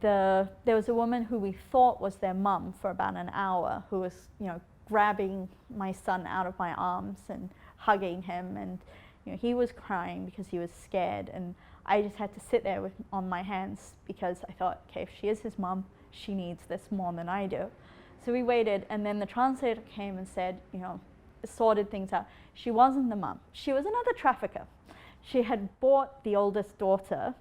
there was a woman who we thought was their mum for about an hour who was, grabbing my son out of my arms and hugging him, and he was crying because he was scared, and I just had to sit there on my hands because I thought, okay, if she is his mum, she needs this more than I do. So we waited, and then the translator came and said, sorted things out. She wasn't the mum. She was another trafficker. She had bought the oldest daughter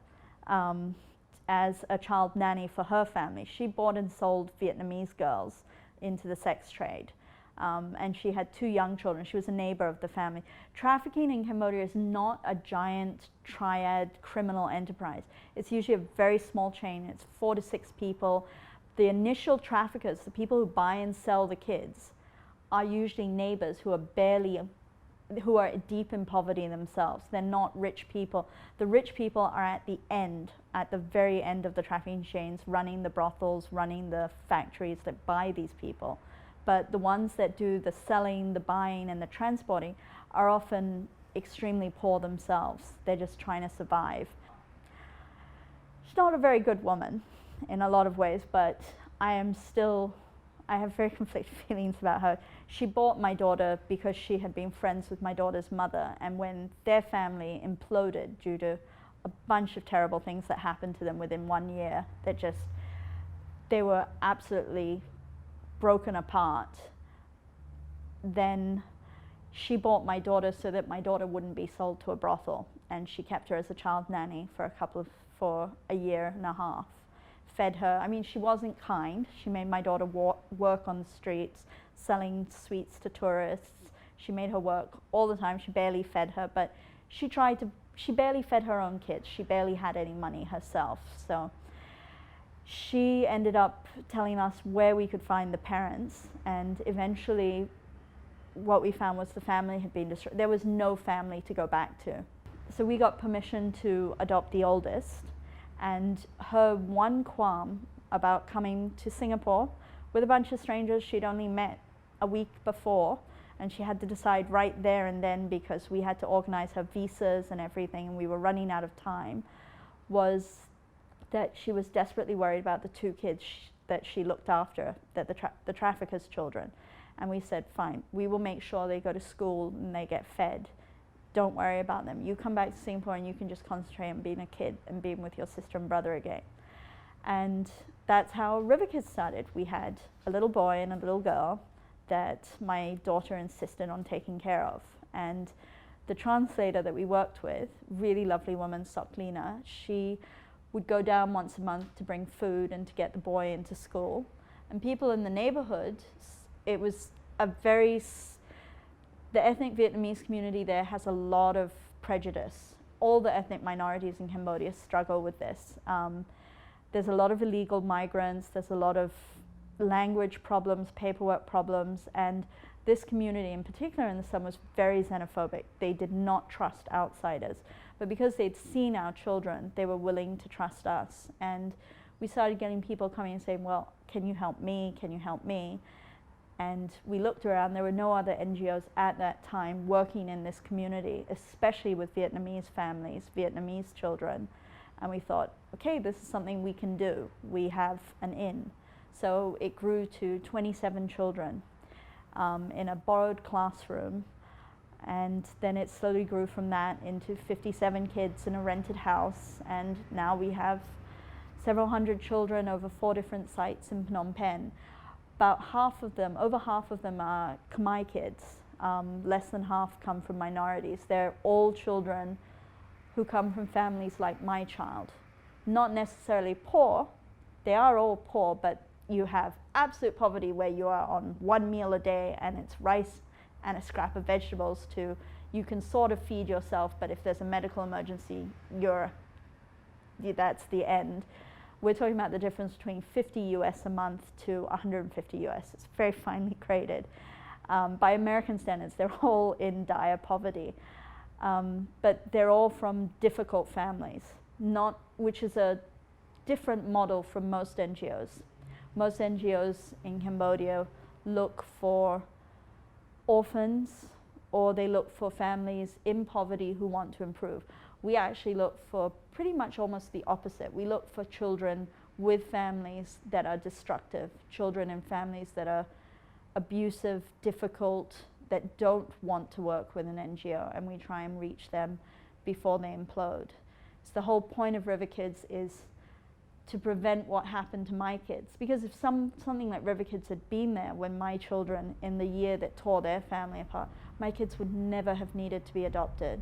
as a child nanny for her family. She bought and sold Vietnamese girls into the sex trade. And she had 2 young children. She was a neighbor of the family. Trafficking in Cambodia is not a giant triad criminal enterprise. It's usually a very small chain. It's 4 to 6 people. The initial traffickers, the people who buy and sell the kids, are usually neighbors who are deep in poverty themselves. They're not rich people. The rich people are at the very end of the trafficking chains, running the brothels, running the factories that buy these people. But the ones that do the selling, the buying, and the transporting are often extremely poor themselves. They're just trying to survive. She's not a very good woman in a lot of ways, but I have very conflicted feelings about her. She bought my daughter because she had been friends with my daughter's mother, and when their family imploded due to a bunch of terrible things that happened to them within 1 year, they were absolutely broken apart, then she bought my daughter so that my daughter wouldn't be sold to a brothel, and she kept her as a child nanny for a year and a half. Fed her. I mean, she wasn't kind. She made my daughter work on the streets, selling sweets to tourists. She made her work all the time. She barely fed her, but she barely fed her own kids. She barely had any money herself. So she ended up telling us where we could find the parents, and eventually what we found was the family had been destroyed. There was no family to go back to. So we got permission to adopt the oldest, and her one qualm about coming to Singapore with a bunch of strangers she'd only met a week before, and she had to decide right there and then because we had to organize her visas and everything and we were running out of time, was that she was desperately worried about the 2 kids that she looked after, that the traffickers' children. And we said, fine, we will make sure they go to school and they get fed. Don't worry about them. You come back to Singapore and you can just concentrate on being a kid and being with your sister and brother again. And that's how Riverkids started. We had a little boy and a little girl that my daughter insisted on taking care of. And the translator that we worked with, really lovely woman, Soklina, she would go down once a month to bring food and to get the boy into school. And people in the neighborhood, it was the ethnic Vietnamese community there has a lot of prejudice. All the ethnic minorities in Cambodia struggle with this. There's a lot of illegal migrants, there's a lot of language problems, paperwork problems, and this community in particular in the summer was very xenophobic. They did not trust outsiders. But because they'd seen our children, they were willing to trust us. And we started getting people coming and saying, well, can you help me? Can you help me? And we looked around, there were no other NGOs at that time working in this community, especially with Vietnamese families, Vietnamese children. And we thought, okay, this is something we can do. We have an in. So it grew to 27 children in a borrowed classroom. And then it slowly grew from that into 57 kids in a rented house. And now we have several hundred children over 4 different sites in Phnom Penh. About over half of them are Khmer kids. Less than half come from minorities. They're all children who come from families like my child. Not necessarily poor. They are all poor, but you have absolute poverty where you are on 1 meal a day and it's rice and a scrap of vegetables to you can sort of feed yourself, but if there's a medical emergency, that's the end. We're talking about the difference between 50 US a month to 150 US. It's very finely graded. By American standards, they're all in dire poverty. But they're all from difficult families, which is a different model from most NGOs. Most NGOs in Cambodia look for orphans, or they look for families in poverty who want to improve. We actually look for pretty much almost the opposite. We look for children with families that are destructive, children in families that are abusive, difficult, that don't want to work with an NGO, and we try and reach them before they implode. So the whole point of Riverkids is to prevent what happened to my kids, because if something like Riverkids had been there when my children, in the year that tore their family apart, my kids would never have needed to be adopted.